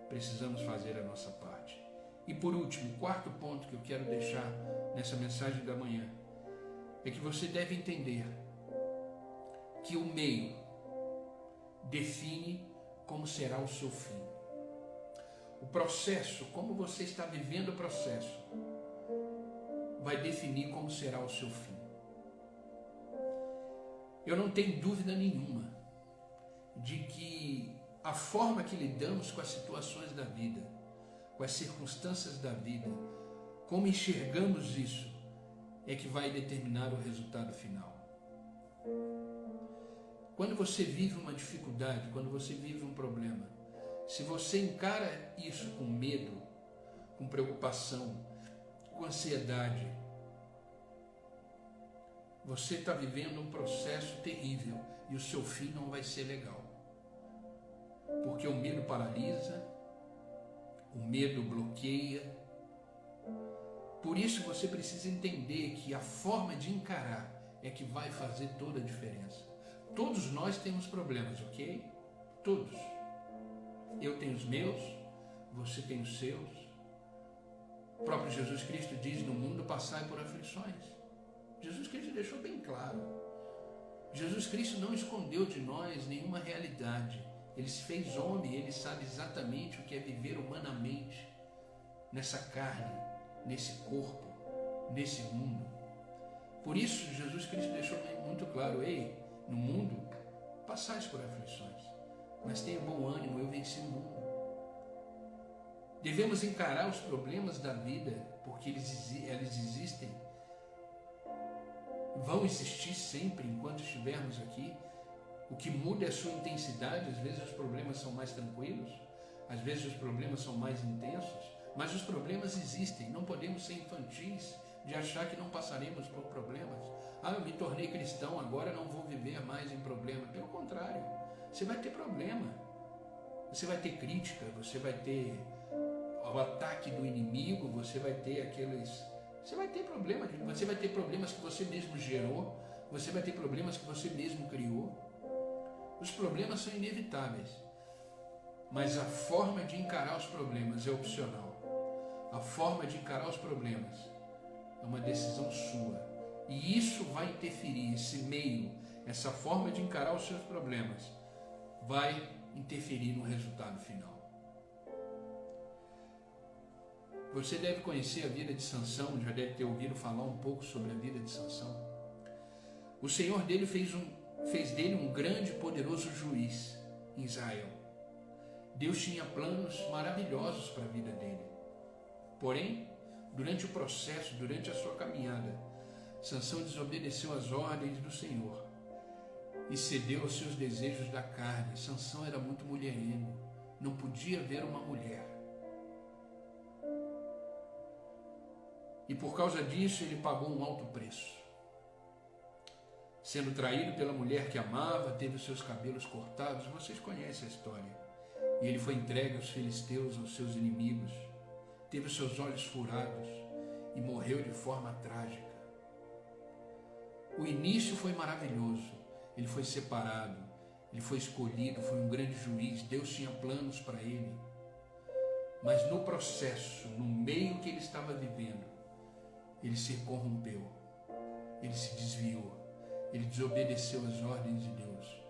S1: precisamos fazer a nossa parte. E por último, o quarto ponto que eu quero deixar nessa mensagem da manhã é que você deve entender que o meio define como será o seu fim. O processo, como você está vivendo o processo, vai definir como será o seu fim. Eu não tenho dúvida nenhuma de que a forma que lidamos com as situações da vida, com as circunstâncias da vida, como enxergamos isso, é que vai determinar o resultado final. Quando você vive uma dificuldade, quando você vive um problema, se você encara isso com medo, com preocupação, com ansiedade, você está vivendo um processo terrível e o seu fim não vai ser legal. Porque o medo paralisa, o medo bloqueia. Por isso você precisa entender que a forma de encarar é que vai fazer toda a diferença. Todos nós temos problemas, ok? Todos. Eu tenho os meus, você tem os seus. O próprio Jesus Cristo diz: no mundo passai por aflições. Jesus Cristo deixou bem claro. Jesus Cristo não escondeu de nós nenhuma realidade. Ele se fez homem, ele sabe exatamente o que é viver humanamente nessa carne, nesse corpo, nesse mundo. Por isso, Jesus Cristo deixou muito claro: ei, no mundo Passais por aflições, mas tenha bom ânimo, eu venci o mundo. Devemos encarar os problemas da vida, porque eles existem, vão existir sempre enquanto estivermos aqui. O que muda é a sua intensidade. Às vezes os problemas são mais tranquilos, às vezes os problemas são mais intensos, mas os problemas existem. Não podemos ser infantis de achar que não passaremos por problemas. Eu me tornei cristão, agora não vou viver mais em problema. Pelo contrário, você vai ter problema, você vai ter crítica, você vai ter o ataque do inimigo, você vai ter problemas, você vai ter problemas que você mesmo gerou, você vai ter problemas que você mesmo criou. Os problemas são inevitáveis, mas a forma de encarar os problemas é opcional. A forma de encarar os problemas é uma decisão sua. E isso vai interferir, esse meio, essa forma de encarar os seus problemas, vai interferir no resultado final. Você deve conhecer a vida de Sansão, já deve ter ouvido falar um pouco sobre a vida de Sansão. O Senhor dele fez dele um grande e poderoso juiz em Israel. Deus tinha planos maravilhosos para a vida dele. Porém, durante o processo, durante a sua caminhada, Sansão desobedeceu às ordens do Senhor e cedeu aos seus desejos da carne. Sansão era muito mulherengo, não podia ver uma mulher. E por causa disso ele pagou um alto preço. Sendo traído pela mulher que amava, teve os seus cabelos cortados, vocês conhecem a história. E ele foi entregue aos filisteus, aos seus inimigos, teve os seus olhos furados e morreu de forma trágica. O início foi maravilhoso, ele foi separado, ele foi escolhido, foi um grande juiz, Deus tinha planos para ele. Mas no processo, no meio que ele estava vivendo, ele se corrompeu, ele se desviou, ele desobedeceu às ordens de Deus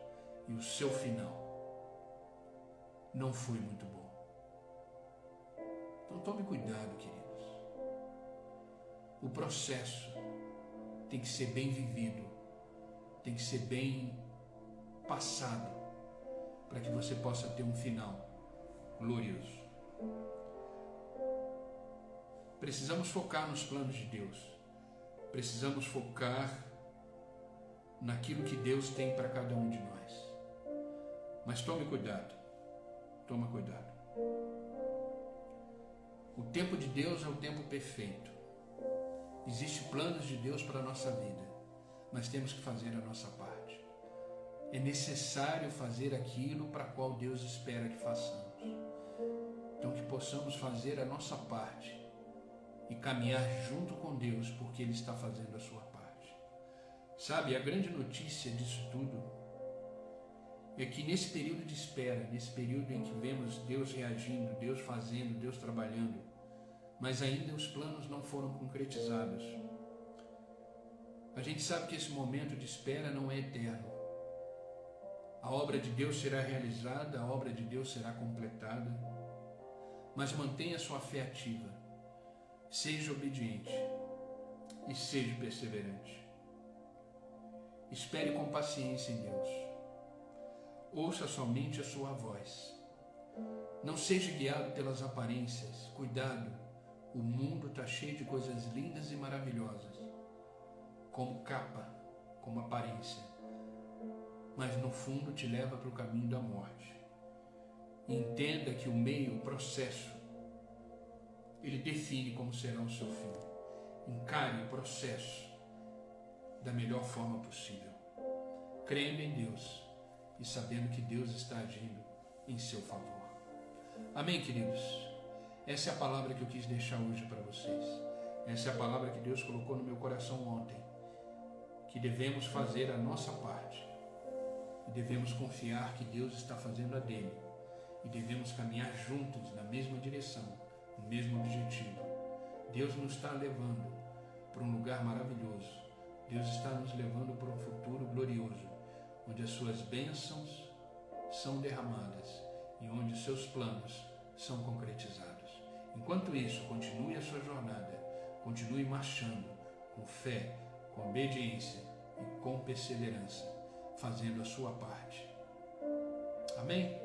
S1: e o seu final não foi muito bom. Então tome cuidado, queridos. O processo tem que ser bem vivido, tem que ser bem passado, para que você possa ter um final glorioso. Precisamos focar nos planos de Deus. Precisamos focar naquilo que Deus tem para cada um de nós. Mas tome cuidado. Toma cuidado. O tempo de Deus é o tempo perfeito. Existem planos de Deus para a nossa vida, mas temos que fazer a nossa parte. É necessário fazer aquilo para o qual Deus espera que façamos. Então que possamos fazer a nossa parte e caminhar junto com Deus, porque Ele está fazendo a sua parte. Sabe, a grande notícia disso tudo é que nesse período de espera, nesse período em que vemos Deus reagindo, Deus fazendo, Deus trabalhando, mas ainda os planos não foram concretizados. A gente sabe que esse momento de espera não é eterno. A obra de Deus será realizada, a obra de Deus será completada, mas mantenha sua fé ativa. Seja obediente e seja perseverante. Espere com paciência em Deus. Ouça somente a sua voz. Não seja guiado pelas aparências. Cuidado, o mundo está cheio de coisas lindas e maravilhosas, como capa, como aparência, mas no fundo te leva para o caminho da morte. Entenda que o meio, o processo, ele define como será o seu fim. Encare o processo da melhor forma possível, crendo em Deus e sabendo que Deus está agindo em seu favor. Amém, queridos? Essa é a palavra que eu quis deixar hoje para vocês. Essa é a palavra que Deus colocou no meu coração ontem, que devemos fazer a nossa parte e devemos confiar que Deus está fazendo a dele e devemos caminhar juntos na mesma direção, o mesmo objetivo. Deus nos está levando para um lugar maravilhoso. Deus está nos levando para um futuro glorioso, onde as suas bênçãos são derramadas e onde os seus planos são concretizados. Enquanto isso, continue a sua jornada, continue marchando com fé, com obediência e com perseverança, fazendo a sua parte. Amém?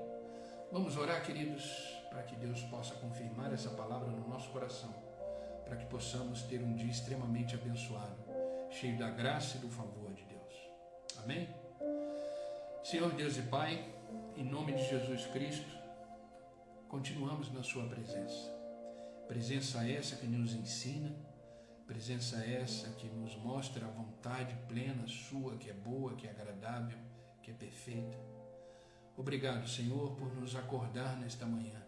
S1: Vamos orar, queridos, para que Deus possa confirmar essa palavra no nosso coração, para que possamos ter um dia extremamente abençoado, cheio da graça e do favor de Deus. Amém? Senhor Deus e Pai, em nome de Jesus Cristo, continuamos na sua presença. Presença essa que nos ensina, presença essa que nos mostra a vontade plena sua, que é boa, que é agradável, que é perfeita. Obrigado, Senhor, por nos acordar nesta manhã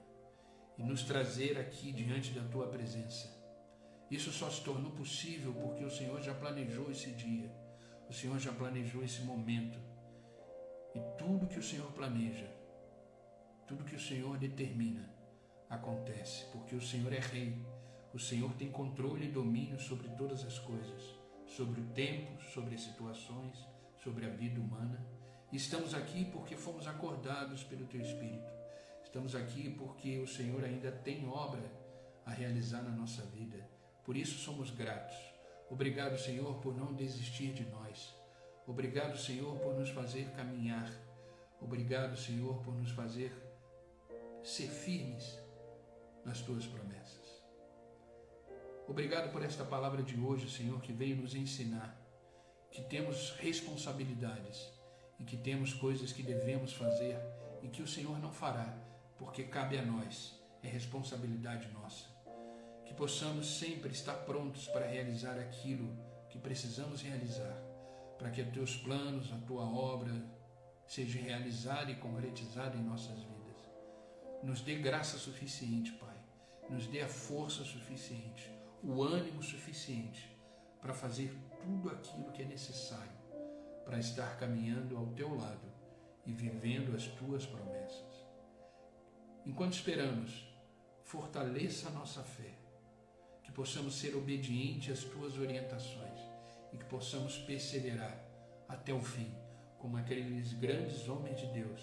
S1: e nos trazer aqui diante da Tua presença. Isso só se tornou possível porque o Senhor já planejou esse dia, o Senhor já planejou esse momento. E tudo que o Senhor planeja, tudo que o Senhor determina, acontece, porque o Senhor é Rei, o Senhor tem controle e domínio sobre todas as coisas, sobre o tempo, sobre as situações, sobre a vida humana. Estamos aqui porque fomos acordados pelo Teu Espírito. Estamos aqui porque o Senhor ainda tem obra a realizar na nossa vida. Por isso somos gratos. Obrigado, Senhor, por não desistir de nós. Obrigado, Senhor, por nos fazer caminhar. Obrigado, Senhor, por nos fazer ser firmes nas Tuas promessas. Obrigado por esta palavra de hoje, Senhor, que veio nos ensinar que temos responsabilidades e que temos coisas que devemos fazer e que o Senhor não fará, porque cabe a nós, é responsabilidade nossa. Que possamos sempre estar prontos para realizar aquilo que precisamos realizar, para que os Teus planos, a Tua obra, seja realizada e concretizada em nossas vidas. Nos dê graça suficiente, Pai, nos dê a força suficiente, o ânimo suficiente para fazer tudo aquilo que é necessário para estar caminhando ao Teu lado e vivendo as Tuas promessas. Enquanto esperamos, fortaleça a nossa fé, que possamos ser obedientes às Tuas orientações e que possamos perseverar até o fim, como aqueles grandes homens de Deus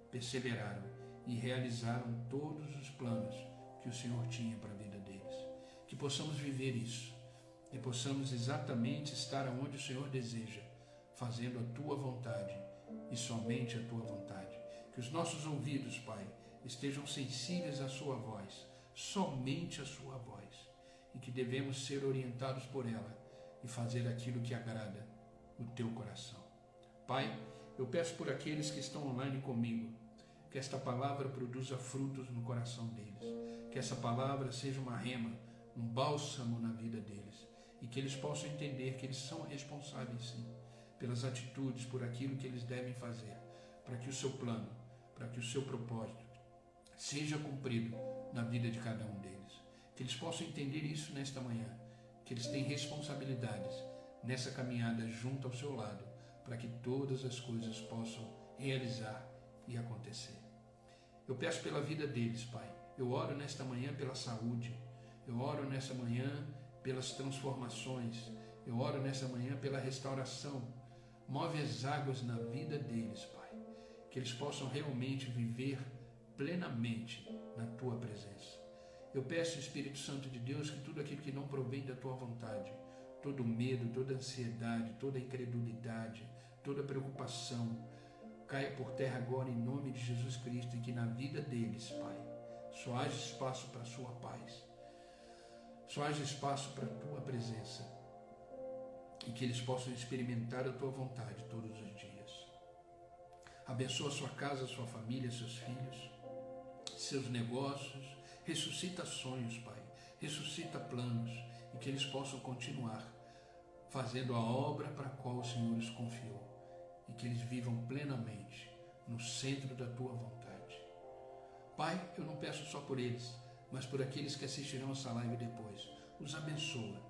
S1: perseveraram e realizaram todos os planos que o Senhor tinha para a vida deles. Que possamos viver isso e possamos exatamente estar onde o Senhor deseja, fazendo a Tua vontade e somente a Tua vontade. Que os nossos ouvidos, Pai, estejam sensíveis à Sua voz, somente a Sua voz, e que devemos ser orientados por ela e fazer aquilo que agrada o Teu coração. Pai, eu peço por aqueles que estão online comigo, que esta palavra produza frutos no coração deles, que essa palavra seja uma rema, um bálsamo na vida deles, e que eles possam entender que eles são responsáveis, sim, pelas atitudes, por aquilo que eles devem fazer, para que o Seu plano, para que o Seu propósito seja cumprido na vida de cada um deles. Que eles possam entender isso nesta manhã, que eles têm responsabilidades nessa caminhada junto ao Seu lado, para que todas as coisas possam realizar e acontecer. Eu peço pela vida deles, Pai. Eu oro nesta manhã pela saúde, eu oro nesta manhã pelas transformações, eu oro nesta manhã pela restauração. Move as águas na vida deles, Pai, que eles possam realmente viver plenamente na Tua presença. Eu peço, Espírito Santo de Deus, que tudo aquilo que não provém da Tua vontade, todo medo, toda ansiedade, toda incredulidade, toda preocupação, caia por terra agora em nome de Jesus Cristo, e que na vida deles, Pai, só haja espaço para a Sua paz, só haja espaço para a Tua presença, e que eles possam experimentar a Tua vontade todos os dias. Abençoa a sua casa, a sua família, seus filhos, seus negócios, ressuscita sonhos, Pai, ressuscita planos, e que eles possam continuar fazendo a obra para a qual o Senhor os confiou, e que eles vivam plenamente no centro da Tua vontade. Pai, eu não peço só por eles, mas por aqueles que assistirão essa live depois. Os abençoa,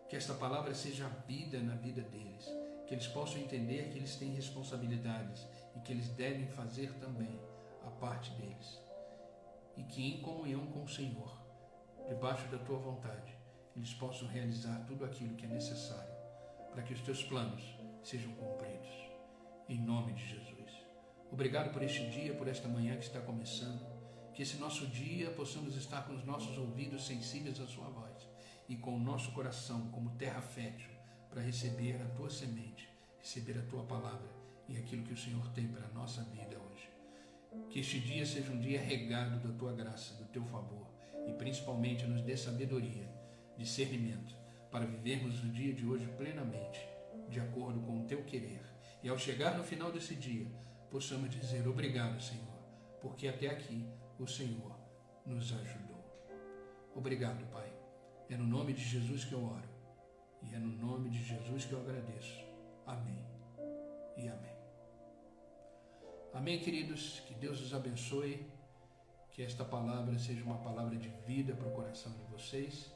S1: que esta palavra seja vida na vida deles, que eles possam entender que eles têm responsabilidades e que eles devem fazer também a parte deles, e que em comunhão com o Senhor, debaixo da Tua vontade, eles possam realizar tudo aquilo que é necessário para que os Teus planos sejam cumpridos, em nome de Jesus. Obrigado por este dia, por esta manhã que está começando, que esse nosso dia possamos estar com os nossos ouvidos sensíveis à Sua voz e com o nosso coração como terra fértil para receber a Tua semente, receber a Tua palavra e aquilo que o Senhor tem para a nossa vida hoje. Que este dia seja um dia regado da tua graça, do teu favor, e principalmente nos dê sabedoria, discernimento, para vivermos o dia de hoje plenamente, de acordo com o teu querer. E ao chegar no final desse dia, possamos dizer obrigado, Senhor, porque até aqui o Senhor nos ajudou. Obrigado, Pai. É no nome de Jesus que eu oro. E é no nome de Jesus que eu agradeço. Amém e amém. Amém, queridos. Que Deus os abençoe. Que esta palavra seja uma palavra de vida para o coração de vocês.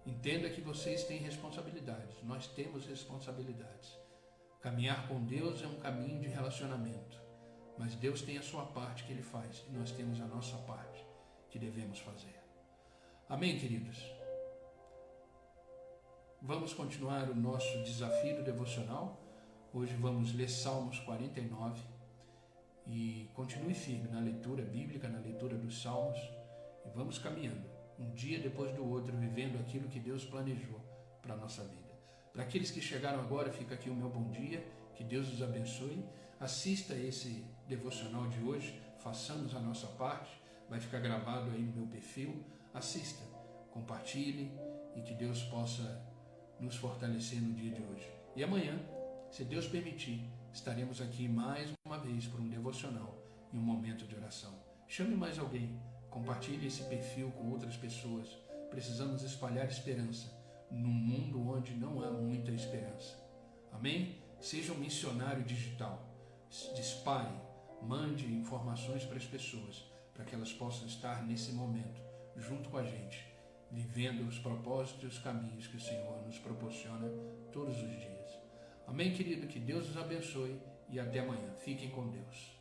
S1: Entenda que vocês têm responsabilidades. Nós temos responsabilidades. Caminhar com Deus é um caminho de relacionamento. Mas Deus tem a sua parte que Ele faz. E nós temos a nossa parte que devemos fazer. Amém, queridos? Vamos continuar o nosso desafio do devocional. Hoje vamos ler Salmos 49 e continue firme na leitura bíblica, na leitura dos Salmos, e vamos caminhando, um dia depois do outro, vivendo aquilo que Deus planejou para a nossa vida. Para aqueles que chegaram agora, fica aqui o meu bom dia, que Deus os abençoe. Assista esse devocional de hoje, façamos a nossa parte, vai ficar gravado aí no meu perfil. Assista, compartilhe e que Deus possa nos fortalecer no dia de hoje. E amanhã, se Deus permitir, estaremos aqui mais uma vez por um devocional e um momento de oração. Chame mais alguém, compartilhe esse perfil com outras pessoas. Precisamos espalhar esperança num mundo onde não há muita esperança. Amém? Seja um missionário digital. Dispare, mande informações para as pessoas, para que elas possam estar nesse momento junto com a gente, vivendo os propósitos e os caminhos que o Senhor nos proporciona todos os dias. Amém, querido? Que Deus os abençoe e até amanhã. Fiquem com Deus.